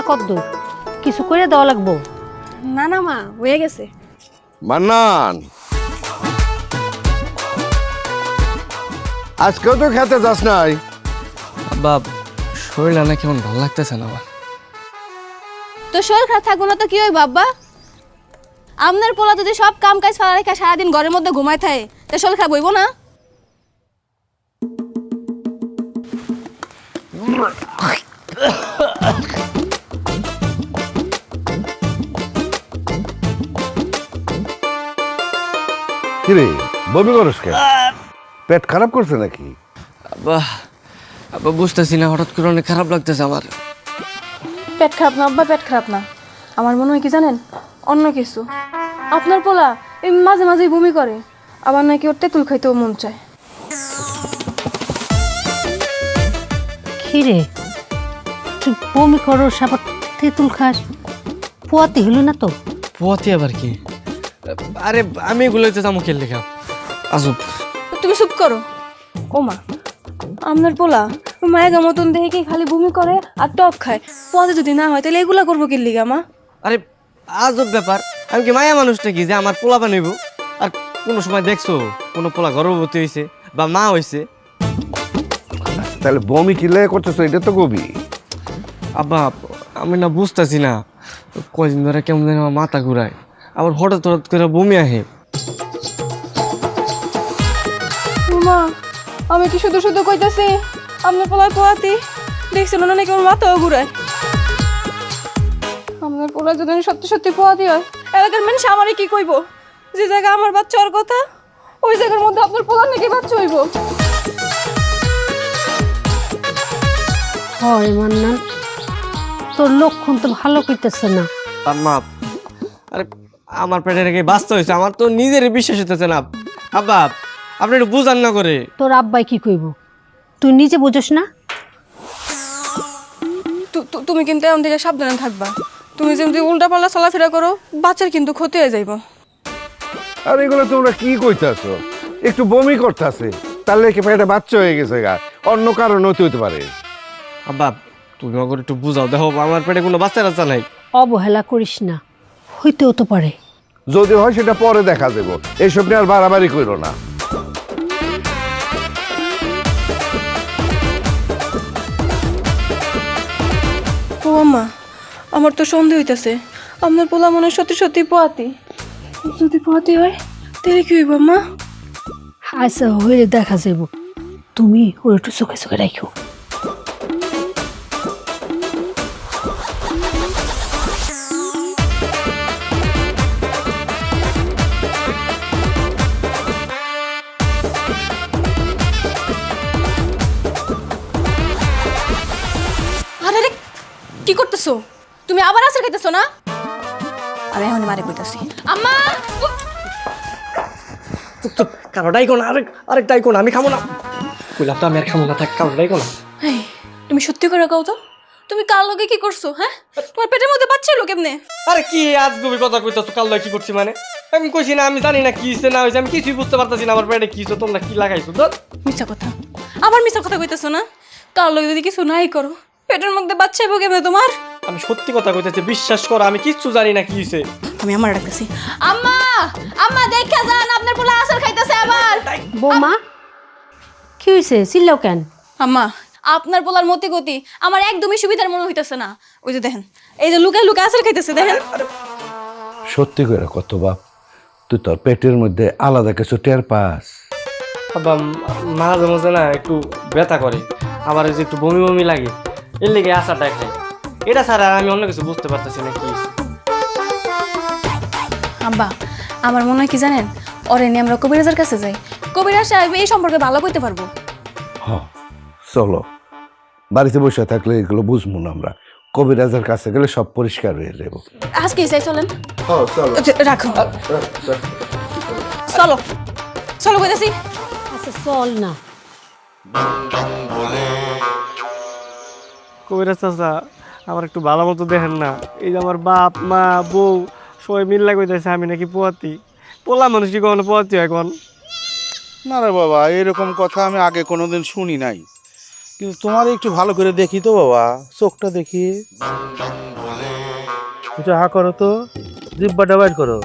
কদ্দূর? কিছু করে দেওয়া লাগবো? না না মা, হয়ে গেছে। মান্নান, আজকেও তো খেতে যাস নাই? বাপ শরীর না কেমন ভালো লাগতেছে না আমার। তো শরীর খারাপ থাকবো না তো কি হয় বাবা? আপনার পোলা যদি সব কাম কাজ ফেলা রেখে সারাদিন ঘরের মধ্যে ঘুমায় থাকে, তা শরীর খারাপ হইব না? কিরে বমি করস কেন? পেট খারাপ করছে নাকি? আব্বা আব্বা বুঝতেছি না, হঠাৎ করে অনেক খারাপ লাগতেছে আমার। পেট খারাপ না আব্বা, পেট খারাপ না। আমার মনে হয় কি জানেন, অন্য কিছু। আপনার পোলা এই মাঝে মাঝেই বমি করে, আবার নাকি ওর তেঁতুল খাইতেও মন চায়। খিরে, তুই বমি করস আবার তেঁতুল খাস, পোয়াতে হলো না তো? পোয়াতি আবার কি? আরে আমি এগুলোতে যাবো খেল লেখা আজব। তুমি চুপ করো। ও মা, আপনার পোলা মায়ের মতন দেখে কি খালি বমি করে আর টক খায়, পদে যদি না হয় তাহলে এগুলা করবো কি লিগা মা? আরে আজব ব্যাপার, আমি কি মায়া মানুষটা কি যে আমার পোলা বানাইব? আর কোনো সময় দেখছো কোনো পোলা গর্ভবতী হয়েছে বা মা হয়েছে? তাহলে বমি কিলে করতেছো, এটা তো কবি। আব্বা আমি না বুঝতেছি না, কয়দিন ধরে কেমন যেন আমার মাথা ঘুরায়, আবার হঠাৎ হঠাৎ করে বমি আহে। মা, আমি কি শুধু শুধু কইতাছি আপনার পোলায় পোয়াতি? দেখছেন না নাকি আমার মাথাও ঘুরায়? আপনার পোলা যদি সত্যি সত্যি পোয়াতি হয়, এলাকার মানুষ আমারে কি কইব? যে জায়গা আমার বাচ্চা হওয়ার কথা, ওই জায়গার মধ্যে আপনার পোলার নাকি বাচ্চা হইব? হয় মান্নান, তোর লক্ষণ তো ভালো করতেছে না। আর মা, আরে আমার পেটে রেখে বাঁচতে হয়েছে, আমার তো নিজেরই বিশ্বাস হতেছে না। আব্বা আপনি একটু বুঝান না করে। তোর আব্বাই কি কইব? তুই নিজে বুঝোস না? তুমি কিন্তু এমন থেকে সাবধানে থাকবা। তুমি যেমনি উল্টাপাল্টা চলাফেরা করো, বাচ্চার কিন্তু ক্ষতি হয়ে যাইব। আর এগুলো তোমরা কি কইতাছো? একটু বমি করতেছে, তাহলে কি পেটে বাচ্চা হয়ে গেছে গা? অন্য কারণ হতে পারে। আব্বা তুমি আমাকে একটু বুঝাও, দেখো আমার পেটে কোনো বাচ্চা টাচ্চা নাই। অবহেলা করিস না, হইতেও তো পারে। যদি হয় সেটা পরে দেখা যাবো, এইসব নিয়ে আর বাড়াবাড়ি করো না। ও আম্মা, আমার তো সন্দেহ হইতাছে আপনার পোলা মনে হয় সত্যি সত্যি পোয়াতি। যদি পোয়াতি হয় তাহলে কি হইব আম্মা? আচ্ছা হইলে দেখা যাব, তুমি ওর একটু চোখে চোখে রাখো। আরে রে, কি করতেছো তুমি? আবার আসার খাইতেছো না? আমি এখন মারে কইতাছি। আম্মা চুপ চুপ, কারো ডাইকো না, আরেক ডাইকো না, আমি খাবো না। কইলাম তো আমি আর খাবো না, থাক, কারো ডাইকো না। এই, তুমি সত্যি করে কও তো, তুমি কার লগে কি করছো? হ্যাঁ, তোমার পেটের মধ্যে বাচ্চা এলো কেমনে? আরে কি আজগুবি কথা কইতাছো? কাল কি করছি মানে? আমি কইছি না আমি জানি না কি হইছে না হইছে, আমি কিছুই বুঝতে পারতাছি না আমার পেটে কি হইছে, তোমরা কি লাগাইছো? ধর মিছা কথা, আবার মিছা কথা কইতেছো না? কার লগে যদি কিছু নাই করো, পেটের মধ্যে বাচ্চা এলো কেমনে তোমার? আমি সত্যি কথা কইতেছি, বিশ্বাস করো আমি কিচ্ছু জানি না কি হইছে। আমি আমার ডাকতেছি। আম্মা, আম্মা দেখা যান আপনার পোলা আসার খাইতেছে আবার। বৌমা, কি হয়েছে? চিল্লাও কেন? আম্মা, আপনার পোলার মতি গতি আমার একদমই সুবিধার মনে হইতেছে না। ওই যে দেখেন, এই যে লুকায় লুকায় আসার খাইতেছে, দেখেন। সত্যি করে কত বাপ, তুই তোর পেটের মধ্যে আলাদা কিছু টের পাস? বাবা মাঝে মাঝে না একটু ব্যথা করে, আবার ওই যে একটু বমি বমি লাগে, এর লেগে আশাটা খাই। এটা ছাড়া আর আমি অন্য কিছু বুঝতে পারতেছি না কি হইছে। আব্বা, আমার মনে হয় কি জানেন, ওরে নিয়ে আমরা কবিরাজের কাছে যাই। কবিরাজ সাহেব এই সম্পর্কে ভালো কইতে পারবো। চলো, বাড়িতে বসে থাকলে এগুলো বুঝবো না আমরা। কবিরাজের কাছে গেলে সব পরিষ্কার হয়ে যাবো। আজকে চাই চলেন। চলো। রাখো, চলো চলো কইতাছি। আচ্ছা চল না। কবিরাজ চাচা আমার একটু ভালো মতো দেখেন না, এই যে আমার বাপ মা বউ সবাই মিল্লা কইতেছে আমি নাকি পোয়াতি। পোলা মানুষ কি কখনো পোয়াতি হয় কোন? না রে বাবা, এরকম কথা আমি আগে কোনোদিন শুনি নাই, কিন্তু তোমার একটু ভালো করে দেখি তো বাবা, চোখটা দেখি। একটু হা করো তো, জিব্বাটা বাইর করো।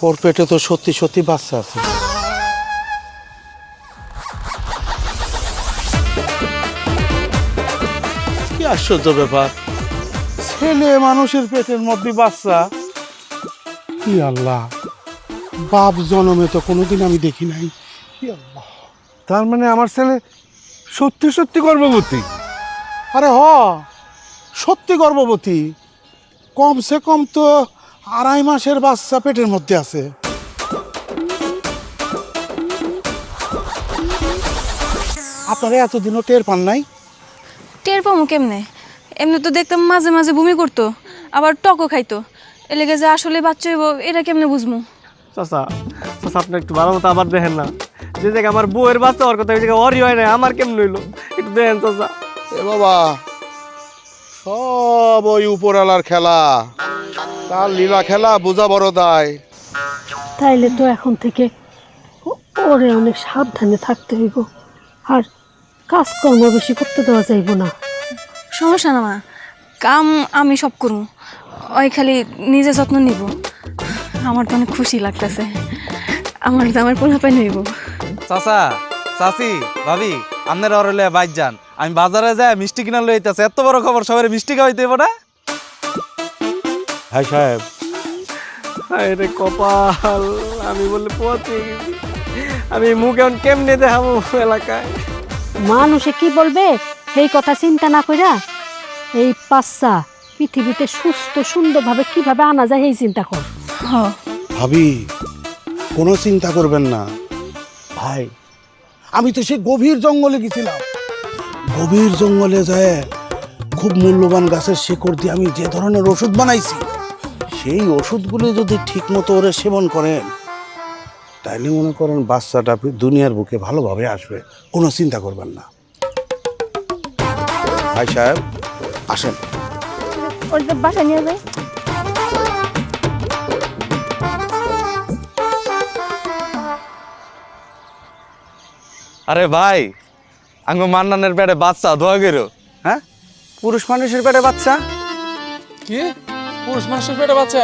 ওর পেটে তো সত্যি সত্যি বাচ্চা আছে। কি আশ্চর্য ব্যাপার, ছেলে মানুষের পেটের মধ্যে বাচ্চা! কি আল্লাহ, বাপ জন্মে তো কোনোদিন আমি দেখি নাই। কি আল্লাহ! তার মানে আমার ছেলে সত্যি সত্যি গর্ভবতী? আরে সত্যি গর্ভবতী। কমসে কম তো 2.5 মাসের বাচ্চা পেটের মধ্যে আছে। আপনারা এতদিনও টের পান নাই? টের পামু কেমনে? এমনি তো দেখতাম মাঝে মাঝে বমি করতো, আবার টকও খাইতো। এ লেগে যে আসলে বাচ্চা হইব এটা কেমনে বুঝমু? চাচা চাচা আপনি একটু ভালো মতো আবার দেখেন না, যে জায়গায় আমার বউয়ের বাচ্চা হওয়ার কথা ওই জায়গায় ওরই হয় না, আমার কেমন হইলো একটু দেখেন চাচা। এ বাবা, সব ওই উপরওয়ালার খেলা, তার লীলা খেলা বোঝা বড় দায়। তাইলে তো এখন থেকে ওরে অনেক সাবধানে থাকতে হইব, আর কাজকর্ম বেশি করতে দেওয়া যাইব না। সমস্যা না মা, কাম আমি সব করবো, ওই খালি নিজে যত্ন নিব। আমার তো অনেক খুশি লাগতেছে, আমার জামার পোলা পাই নইব। চাচা, চাচি, ভাবি, আপনারা অরলে বাইর যান, আমি বাজারে যাই মিষ্টি কিনা লইতেছে। এত বড় খবর, সবাই মিষ্টি খাওয়াইতে হইব না? ভাই সাহেব, আরে কপাল, আমি বলে পথে গেছি, আমি মুখ এখন কেমনে দেখাবো এলাকায়? মানুষে কি বলবে এই কথা চিন্তা না কইরা এই বাচ্চা পৃথিবীতে সুস্থ সুন্দরভাবে কিভাবে আনা যায় এই চিন্তা কর। ভাবি, কোনো চিন্তা করবেন না। ভাই, আমি তো সেই গভীর জঙ্গলে গেছিলাম। গভীর জঙ্গলে যায় খুব মূল্যবান গাছের শিকড় দিয়ে আমি যে ধরনের ওষুধ বানাইছি, সেই ওষুধগুলো যদি ঠিক মতো ওরা সেবন করেন, তাইলে মনে করেন বাচ্চাটা দুনিয়ার বুকে ভালোভাবে আসবে। কোনো চিন্তা করবেন না। ভাই সাহেব, আসেন। ওর বাসা নিয়ে যাই। আরে ভাই, আঙ্গো মান্নানের পেটে বাচ্চা, দোয়া করো। হ্যাঁ, পুরুষ মানুষের পেটে বাচ্চা? কি পুরুষ মানুষের পেটে বাচ্চা?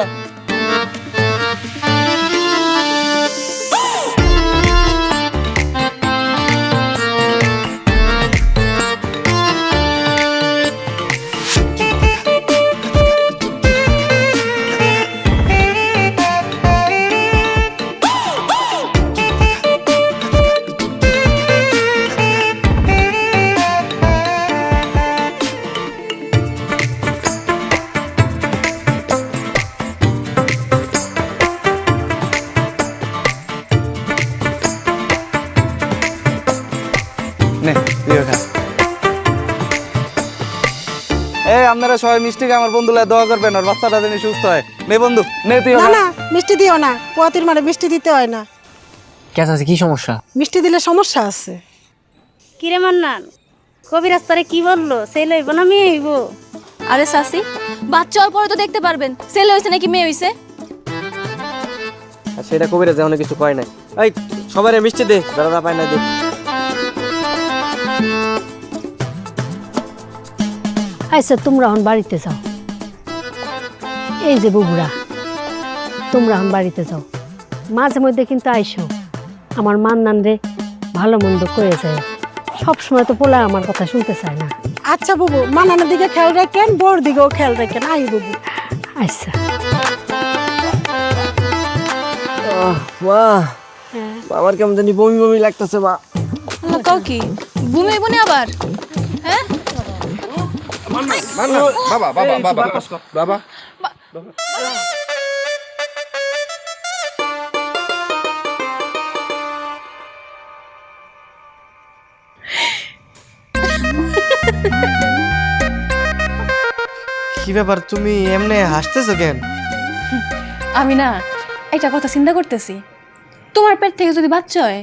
নে, লিও খা। এই আপনারা সবাই মিষ্টি খেয়ে আমার বন্ধুরা দোয়া করবেন, আর বাচ্চাটা যেন সুস্থ হয়। নে বন্ধু, নে তুই। না না, মিষ্টি দিও না, পোয়াতির মানে মিষ্টি দিতে হয় না। কেন আছে, কি সমস্যা? মিষ্টি দিলে সমস্যা আছে। কিরে মান্নান, কবি রাস্তারে কি বললো, ছেলে হইব না মেয়ে হইব? আরে শাসি, বাচ্চা হওয়ার পরে তো দেখতে পারবেন ছেলে হয়েছে নাকি মেয়ে হয়েছে। আর সেটা কবিরা যে অনেক কিছু কয় নাই। এই সবাই মিষ্টি দে, যারা পায় না দে। আচ্ছা, তোমরা এখন বাড়িতে যাও। এই যে বুবুরা, তোমরা এখন বাড়িতে যাও। মাঝে মধ্যে কিন্তু আইসো, আমার মান্নান রে ভালো মন্দ করে যায়। সবসময় তো পোলা আমার কথা শুনতে চায় না। আচ্ছা বুবু, মানানোর দিকে খেয়াল রাখেন, বোর দিকেও খেয়াল রাখেন। আই বুবু। আচ্ছা। মা, আমার কেমন জানি বমি বমি লাগতেছে মা। কাউ কি বমি হইব না আবার? হ্যাঁ, বাবা বাবা বাবা বাবা, কি ব্যাপার, তুমি এমনি হাসতেছো কেন? আমি না একটা কথা চিন্তা করতেছি। তোমার পেট থেকে যদি বাচ্চা হয়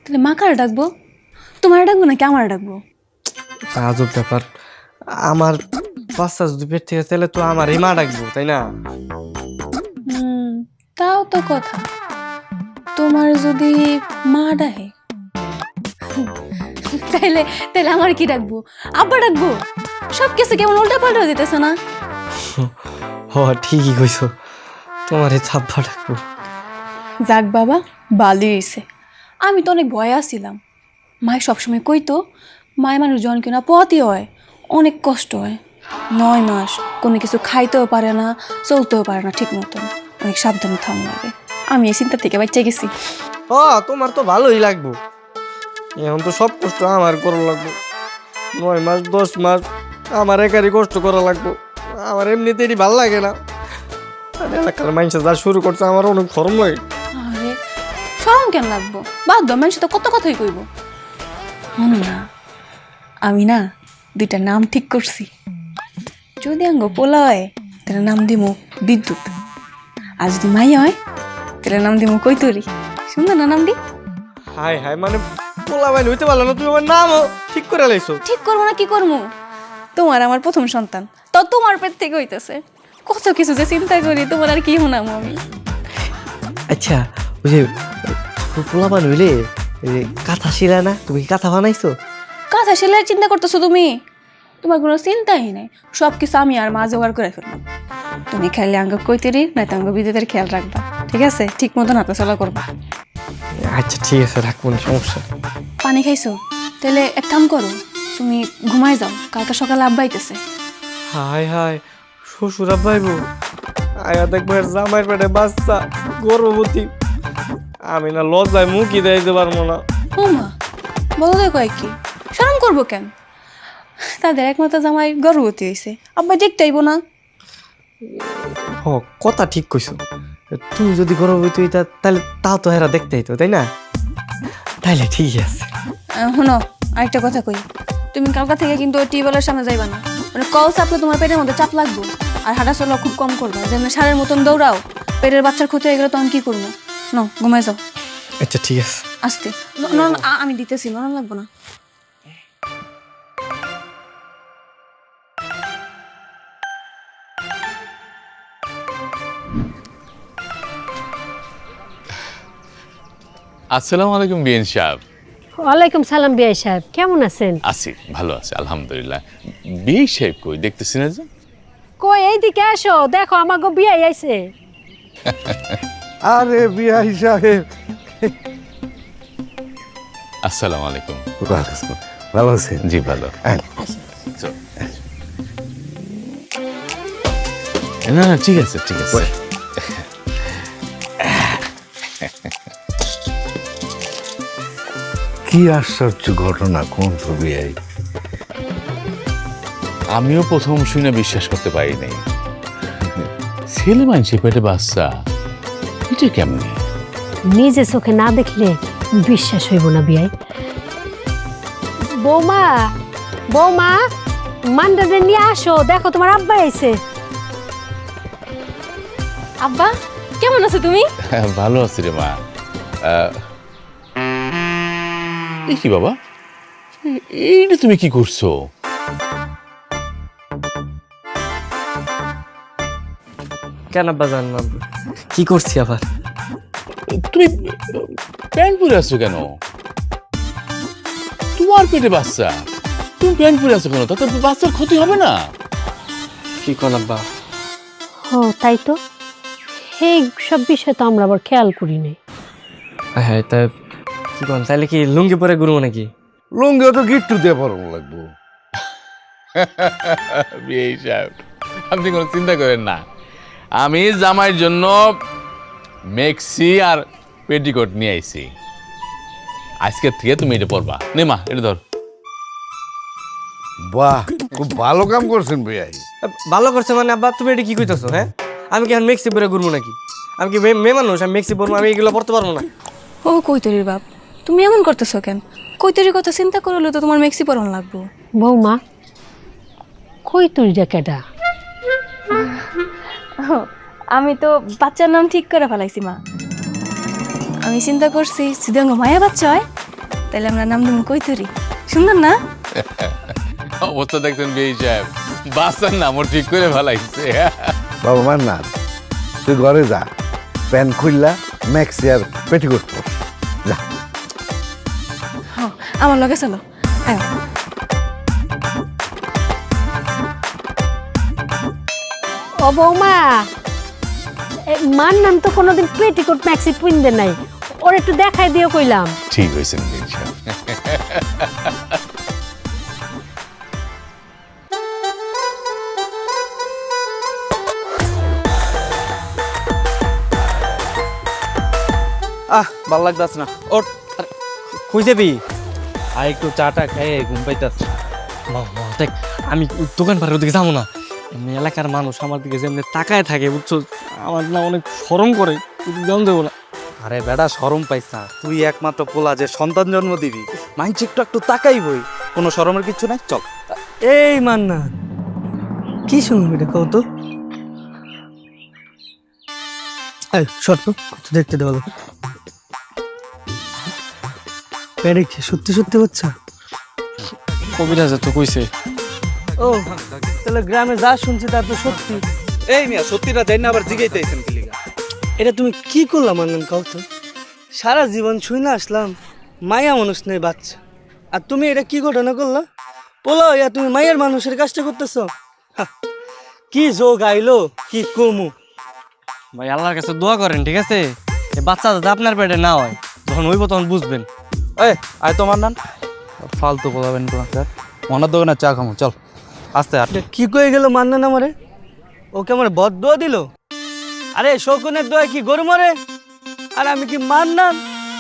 তাহলে মা কার ডাকবো? তোমার ডাকবো নাকি আমার ডাকবো? আজব ব্যাপার, আমার বাচ্চা যদি পেট থেকে তাহলে তো আমারই মা ডাকবো, তাই না? তাও তো কথা। তোমার যদি মা ডাকে তাইলে তাইলে আমার কি ডাকবো? আব্বা ডাকবো? সব কিছু কেমন উল্টা পাল্টা হয়ে যেতেছে না? হ, ঠিকই কইছো, তোমারই আব্বা ডাকবো। যাক বাবা, ভালোই হইছে। আমি তো অনেক ভয়ে আছিলাম। মায় সবসময় কইতো মায় মানুষ জন কিনা পথই হয়, অনেক কষ্ট হয়। 9 মাস কোনো কিছু খাইতেও পারে না, চলতেও পারে না ঠিক মতন, অনেক সাবধানে থাকা লাগে। আমি এই চিন্তা থেকে বাচ্চা গেছি। তোমার তো ভালোই লাগবো, এখন তো সব কষ্ট আমার করা লাগবো। 9 মাস 10 মাস আমার একারই কষ্ট করা লাগবো। আমার এমনিতেই ভাল লাগে না, আর এলাকার মানুষ যা শুরু করছে আমার অনেক শরম লাগে। আরে শরম কেন লাগবো? বাধ্য মানুষ তো কত কথাই কইব। শোনো না, আমি না 2টা নাম ঠিক করছি। যদি আঙ্গ পোলা হয় তাহলে নাম দিমু বিদ্যুৎ, আর যদি মাই হয় তাহলে নাম দিমু কৈতরি। সুন্দর না নামটি? হাই হাই, মানে পোলা বাইন হইতে পারলো না, তুমি আমার নামও ঠিক করে লাইছো। ঠিক করবো না কি করবো? তোমার আমার প্রথম সন্তান, তো তোমার পেট থেকে হইতেছে। কত কিছু যে চিন্তা করি, তোমার আর কি শোনাবো আমি। আচ্ছা, ওই যে পোলা বাইন হইলে কাঁথা শিরা না, তুমি কি কাঁথা বানাইছো? কাঁথা সেলাইয়ের চিন্তা করতেছো তুমি? তোমার কোনো চিন্তাই নাই, সব কিছু আমি আর মা জোগাড় করে ফেলবো। তুমি খাইলে আঙ্গ কৈতরি নয়তো আঙ্গ বিদ্যুতের খেয়াল রাখবা, ঠিক আছে? ঠিক মতন হাতে চলা করবা। আচ্ছা ঠিক আছে, রাখবো না, সমস্যা। পানি খাইছো? তাহলে এক কাম করো, তুমি ঘুমাই যাও, কালকে সকালে আব্বা আইতেছে। হাই হাই, শ্বশুর আব্বাইব আয়া দেখবো এর জামাইয়ের পেটে বাচ্চা, গর্ভবতী। আমি না লজ্জায় মুখই দিতে পারবো না। ও মা, বলো দেখো কি শরম করবো কেন? তাদের একমাত্র জামাই গর্ভবতী হয়েছে, আব্বা দেখতে আইব না? হ, কথা ঠিক কইছো। তুমি যদি গর্ভবতী হইতা তাহলে তাও তো এরা দেখতে হইতো, তাই না? তাইলে ঠিকই আছে। শোনো, আরেকটা কথা কই, তুমি কালকা থেকে কিন্তু টিউবওয়েলের সামনে যাইবা না। মানে কল চাপলে তোমার পেটের মধ্যে চাপ লাগবে, আর হাঁটা চলা খুব কম করবা। যেমন সারের মতন দৌড়াও, পেটের বাচ্চার ক্ষতি হয়ে গেলে তখন কি করবো? ন ঘুমাই যাও। আচ্ছা ঠিক আছে। আস্তে, আমি দিতেছি, নরম লাগবো না। আসসালামু আলাইকুম বিএন সাহেব। ওয়ালাইকুম সালাম বিআই সাহেব, কেমন আছেন? আছি, ভালো আছি আলহামদুলিল্লাহ। বিএন সাহেব কই, দেখতেছি না যে? কই এইদিকে আসো, দেখো আমাগো বিয়াই আইছে। আরে বিআই সাহেব, আসসালামু আলাইকুম। ভালো আছেন? জি ভালো। চল। না না, ঠিক আছে ঠিক আছে। কি আশ্চর্য ঘটনা, কোন তো বিআই? আমিও প্রথম শুনে বিশ্বাস করতে পারি নাই। ছেলে মানুষের পেটে বাচ্চা, এটা কেমনে? নিজে চোখে না দেখলে বিশ্বাস হইব না বিয়াই। বৌমা, বৌমা, মান্ডারে নিয়ে আসো, দেখো তোমার আব্বা আইছে। আব্বা কেমন আছো তুমি? ভালো আছি রে মা। এই কি বাবা, এইটা তুমি কি করছো? কেন আব্বা জান না কি করছি আবার? তুমি প্যান্ট পরে আছো কেন? তোমার পেটে বাচ্চা, তুমি প্যান্ট পরে আছো কেন? তাতে বাচ্চার ক্ষতি হবে না? কি কোন আব্বা? ও তাই তো, এই সব বিষয় তো আমরা আবার খেয়াল করি নাই। হ্যাঁ, তা কি কোন, তাইলে কি লুঙ্গি পরে ঘুরবো নাকি? লুঙ্গিও তো গিট্টু দিয়ে পরানো লাগবো। বিয়ে সাহেব, আপনি কোনো চিন্তা করেন না, আমি জামাইয়ের জন্য মেক্সি আর পেটিকোট নিয়ে আইছি। আজকের থেকে তুমি এটা পরবা। নে মা, এটা ধর। বাহ, খুব ভালো কাম করছেন বিআই। ভালো করছে মানে আব্বা, তুমি এটা কি কইতেছো? হ্যাঁ, আমি কি এখন মেক্সি পরে ঘুরবো নাকি? আমি কি মেয়ে মানুষ? আমি মেক্সি পরবো? আমি এগুলো পরতে পারবো না। ও কৈতরির বাপ, তুমি এমন করতেছো কেন? কৈতরির কথা চিন্তা করলে তো তোমার মেক্সি পরান লাগবো। বৌমা, কই তুই কেটা? আমি তো বাচ্চার নাম ঠিক করে ফেলাইছি মা। আমি চিন্তা করছি যদি মায়া বাচ্চা হয় তাহলে আমরা নাম দেবো কৈতরি। সুন্দর না? অবস্থা দেখছেন বেই সাহেব, বাচ্চার নামও ঠিক করে ভালাইছে। বাবা মান্নান, তুই ঘরে যা, প্যান্ট খুললা ম্যাক্সি আর পেটিকোট পর যা। হ্যাঁ, আমার লগে চলো। আয়। ও বৌমা, মান্নান তো কোনোদিন পেটিকোট ম্যাক্সি পিনতে নাই, ওর একটু দেখাই দিও কইলাম। ঠিক হয়েছেন বেই সাহেব। ভাল লাগতাছ না, ওঠ। কই যাবি? আর একটু চাটা খেয়ে ঘুম পাইতাছ। দেখ, আমি দোকান পাড়ের ওদিকে যাবো না। এমনি এলাকার মানুষ আমার দিকে যেমনি তাকায় থাকে, বুঝছো, আমার না অনেক শরম করে, জান দেবো না। আরে বেটা, শরম পাইছ না? তুই একমাত্র পোলা যে সন্তান জন্ম দিবি, মাইন্ড একটু একটু তাকাই বই, কোনো শরমের কিছু নাই। চল। এই মান্না, কি শুনবি এটা কও তো? এই শর্ত দেখতে দেওয়া পেরে কি সত্যি সত্যি হচ্ছে? কবিরাজ তো কইছে। ও তাহলে গ্রামে যা শুনছি তা তো সত্যি। এই মিয়া, সত্যিটা জানি না আবার জিগাইতেছেন কি লিগা? এটা তুমি কি করলাম মান্নান কাউ তো? সারা জীবন শুই না আসলাম মায়া মানুষ নেই বাচ্চা, আর তুমি এটা কি ঘটনা করলা? বলো ইয়া, তুমি মায়ের মানুষের কাজটা করতেছ? কি যোগ আইলো, কি কমু? ভাই আল্লাহর কাছে দোয়া করেন, ঠিক আছে? এই বাচ্চা যাতে আপনার পেটে না হয়, যখন হইব তখন বুঝবেন। এই আয় তোমার নান, ফালতু বলাবেন কোন স্যার। মনের দোকানে চা খামো, চল। আস্তে আস্তে। কি কয়ে গেল মান্নান আমারে? ওকে আমার বদ দোয়া দিল? আরে শকুনের দোয়া কি গরু মরে? আর আমি কি মান্নান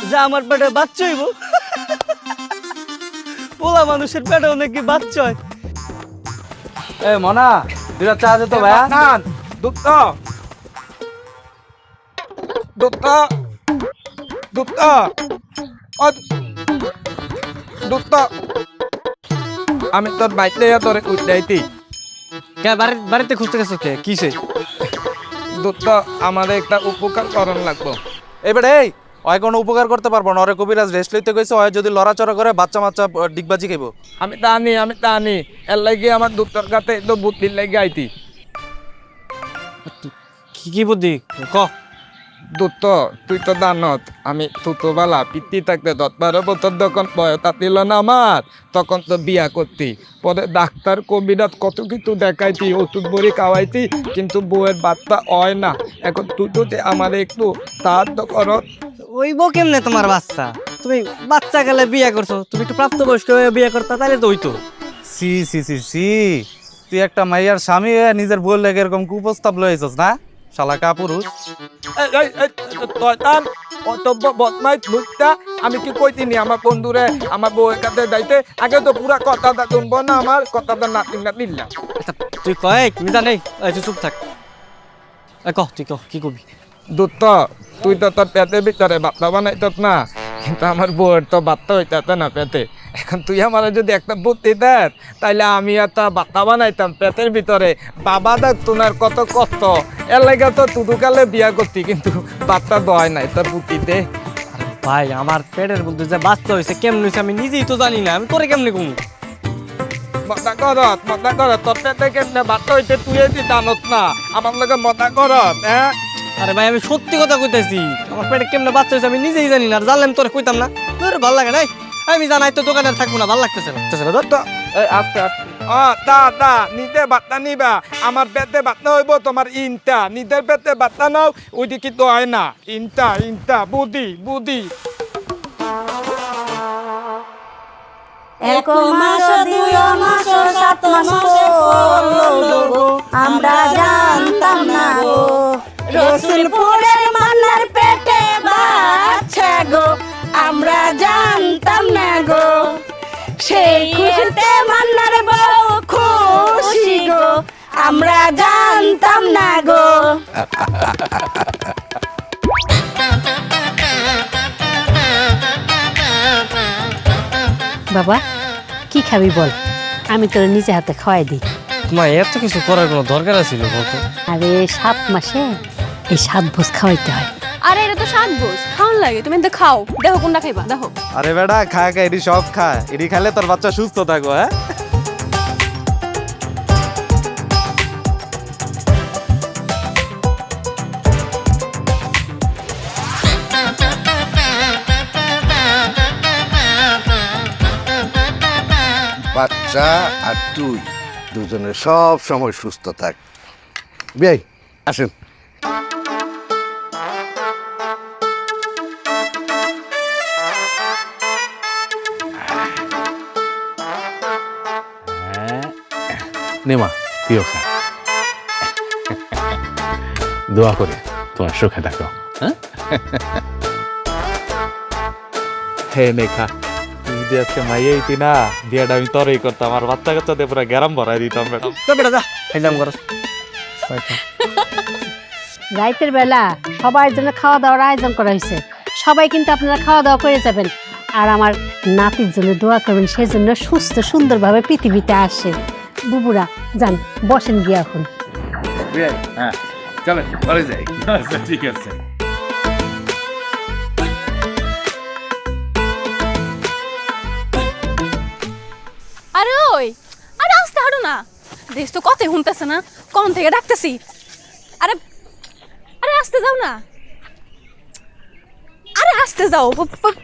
যা আমার পেটে বাচ্চা হইব? পোলা মানুষের পেটে অনেক কি বাচ্চা হয়? এ মনা, দুটা চা দে তো ভাইয়া। নান দুধ দুধ দুধ দুধ। আমি তোর বাইতে তোরে উঠাইতি। কে বাড়িতে খুঁজতে গেছো কে? কিসে? দুধ আমাদের একটা উপকার করণ লাগবো। এবারে এই ওই কোনো উপকার করতে পারবো না। ওরে কবিরাজ রেস্ট লইতে কইছে, ওই যদি লড়াচড়া করে বাচ্চা মাচ্চা ডিগবাজি খাইব। আমি তা আনি এর লাগে আমার দুধটার কাছে তো বুদ্ধির লাগে আইতি। কি বুদ্ধি ক? দুধ তুই তো জানত আমি তুতোবেলা পিতৃ থাকতে 10-12 বছর যখন বয়স ছিল না আমার, তখন তো বিয়া করতি। পরে ডাক্তার কবিরাজ কত কিছু দেখাইতি, ওষুধ বড়ি খাওয়াইতি, কিন্তু বউয়ের বাচ্চা হয় না। এখন তুই তো আমার একটু সাহায্য কর। ওই বউ কেমনে তোমার বাচ্চা? তুমি বাচ্চা গেলে বিয়ে করছো, তুমি একটু প্রাপ্তবয়স্ক হয়ে বিয়ে করতা, তাহলে তো হইতো। সি সি সি সি, তুই একটা মাইয়ার স্বামী হয়ে নিজের বউর লেগে এরকম কুপ্রস্তাব লইছস না? শালা কাপুরুষ। আমি কি কইতিনি আমার বন্ধুরে আমার বউয়ের কাছে যাইতে? আগে তো পুরা কথাটা শুনবো না, আমার কথাটা না নিলাম। আচ্ছা তুই কয় মিতা নেই, চুপ থাক। ক তুই কি করবি? দুধ তুই তো তোর পেটের ভিতরে বাচ্চা বানাইতস না, কিন্তু আমার বউয়ের তো বাচ্চা হইতাছে না পেটে। এখন তুই আমার যদি একটা বুদ্ধি দেন, তাইলে আমি একটা বাচ্চা বানাইতাম পেটের ভিতরে। বাবা দেখ তোমার কত কষ্ট, এর লাগে তো তুদুকালে বিয়া করতি, কিন্তু বাচ্চা দয় নাই। তোর বুদ্ধি দে। ভাই আমার পেটের মধ্যে যে বাচ্চা হয়েছে কেমন হয়েছে আমি নিজেই তো জানি না, আমি তোরে কেমনে কমু? মজা করত তোর পেটে কেমনে বাচ্চা হইতে তুই জানত না, আমার লগে মজা করত। হ্যাঁ আরে ভাই আমি সত্যি কথা কইতেছি, আমার পেটে কেমনে বাচ্চা হয়েছে আমি নিজেই জানি না, আর জানলাম তোরে কইতাম না। তোর ভালো লাগে নাই, আমি জানাই তো দোকানে থাকবো না, ভালো লাগতেছে না। আস্তে নিজে বাচ্চা নিবা, আমার পেটে বাচ্চা হইব তোমার ইনটা, নিজের পেটে বাচ্চা নাও, ওইটি কিন্তু হয় না। ইনটা বুদ্ধি। 1 মাস 2 মাস 7 মাস হলো আমরা জানতাম না গো, রসুলপুরের মান্নার পেটে বাচ্চা গো, আমরা জানতাম না গো, সেই খুশিতে মান্নার বউ খুশি গো, আমরা জানতাম না গো। বাবা কি খাবি বল, আমি তোর নিজে হাতে খাওয়াই দিই। তোমার এত কিছু করার কোনো দরকার ছিল বলতো? আরে 7 মাসে এই 7 ভোজ খাওয়াইতে হয়, আরে এটা তো শাক গোস খাওয়ান লাগে, তুমি তো খাও, দেখো কোনটা খাইবা দেখো। আরে বেটা খা খা, এটি সব খা, এটি খাইলে তোর বাচ্চা সুস্থ থাকো। হ্যাঁ বাচ্চা আর তুই দুজনে সব সময় সুস্থ থাক। বিয়াই আসেন। নেমা তুইও খা। দোয়া করে তোমার সুখে থাকো। হ্যাঁ হে নেখা, তুই যদি আজকে মাইয়ে হইতি না, বিয়েটা আমি তোরই করতাম, আর বাচ্চা কাচ্চাতে পুরো গ্যারাম ভরাই দিতাম ম্যাডাম। তো বেটা যা খাইলাম করস। রাইতের বেলা সবার জন্য খাওয়া দাওয়ার আয়োজন করা হয়েছে, সবাই কিন্তু আপনারা খাওয়া দাওয়া করে যাবেন, আর আমার নাতির জন্য দোয়া করবেন, সেই জন্য সুস্থ সুন্দরভাবে পৃথিবীতে আসে। বুবুরা যান, বসেন গিয়ে এখন। হ্যাঁ চলেন ঘরে যাই। আচ্ছা ঠিক আছে। আরে ওই, আরে আস্তে হাঁটো না, দেখ তো কথাই শুনতেছে না, কখন থেকে ডাকতেছি। আরে আরে আস্তে যাও না, আরে আস্তে যাও,